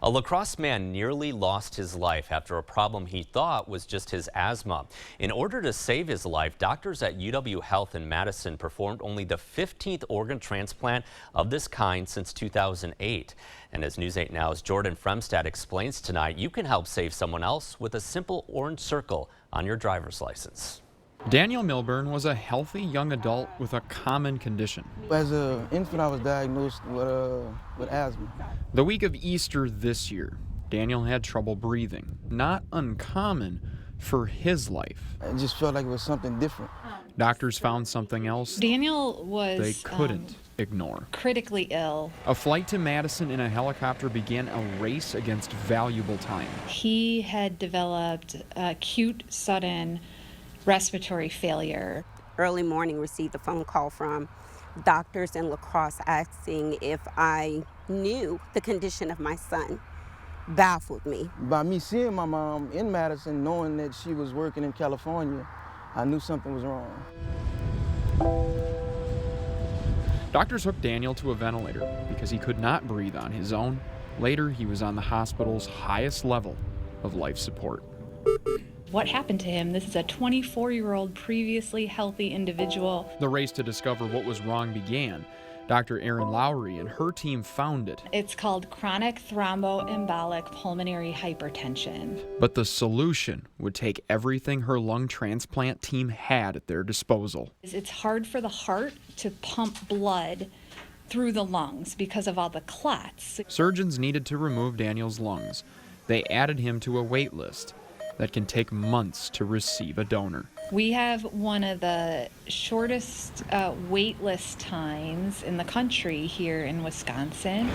A la-crosse man nearly lost his life after a problem he thought was just his asthma. In order to save his life, doctors at UW Health in Madison performed only the 15th organ transplant of this kind since 2008. And as News 8 Now's Jordan Fremstad explains tonight, you can help save someone else with a simple orange circle on your driver's license. Daniel Milburn was a healthy young adult with a common condition. As an infant, I was diagnosed with asthma. The week of Easter this year, Daniel had trouble breathing. Not uncommon for his life. I just felt like it was something different. Doctors found something else Daniel was they couldn't ignore. critically ill. A flight to Madison in a helicopter began a race against valuable time. He had developed acute sudden respiratory failure. Early morning, received a phone call from doctors in la-crosse asking if I knew the condition of my son. Baffled me. By me seeing my mom in Madison, knowing that she was working in California, I knew something was wrong. Doctors hooked Daniel to a ventilator because he could not breathe on his own. Later, he was on the hospital's highest level of life support. What happened to him? This is a 24-year-old previously healthy individual. The race to discover what was wrong began. Dr. Erin Lowry and her team found it. It's called chronic thromboembolic pulmonary hypertension. But the solution would take everything her lung transplant team had at their disposal. It's hard for the heart to pump blood through the lungs because of all the clots. Surgeons needed to remove Daniel's lungs. They added him to a wait list that can take months to receive a donor. We have one of the shortest wait list times in the country here in Wisconsin.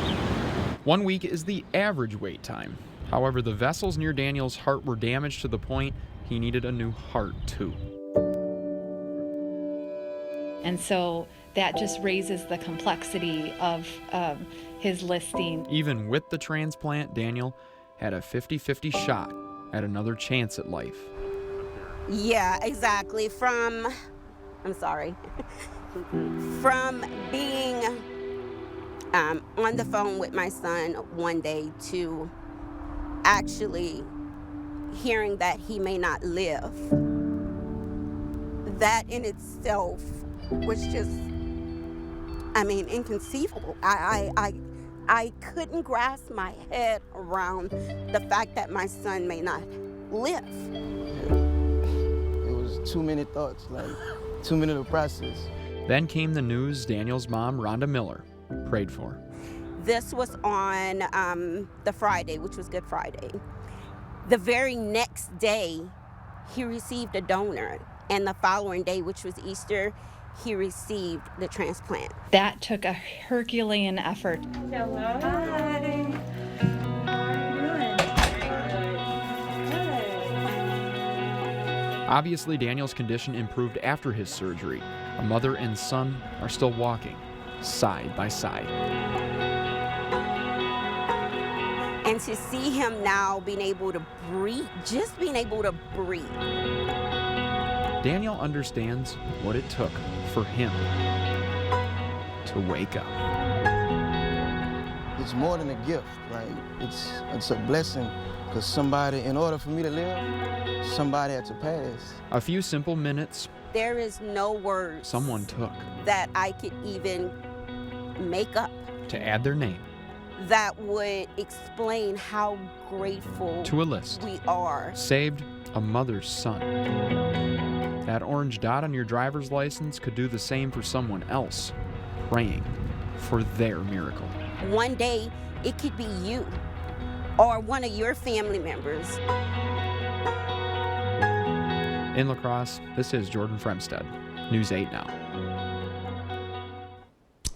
1 week is the average wait time. However, the vessels near Daniel's heart were damaged to the point he needed a new heart too. And so that just raises the complexity of his listing. Even with the transplant, Daniel had a 50-50 shot at another chance at life. Yeah, exactly. From being on the phone with my son one day to actually hearing that he may not live, that in itself was just, inconceivable. I couldn't grasp my head around the fact that my son may not live. It was too many thoughts, like too many to process. Then came the news Daniel's mom, Rhonda Miller, prayed for. This was on the Friday, which was Good Friday. The very next day, he received a donor, and the following day, which was Easter, he received the transplant. That took a Herculean effort. Hello. Hi. How are you doing? Obviously, Daniel's condition improved after his surgery. A mother and son are still walking side by side. And to see him now being able to breathe, just being able to breathe. Daniel understands what it took for him to wake up. It's more than a gift. Like it's a blessing, because somebody, in order for me to live, somebody had to pass. A few simple minutes. There is no words Someone took that I could even make up to add their name that would explain how grateful to a list. we are. Saved a mother's son. That orange dot on your driver's license could do the same for someone else, praying for their miracle. One day, it could be you or one of your family members. In la-crosse, this is Jordan Fremstad, News 8 Now.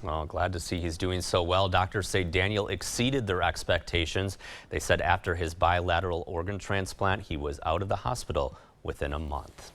Well, glad to see he's doing so well. Doctors say Daniel exceeded their expectations. They said after his bilateral organ transplant, he was out of the hospital within a month.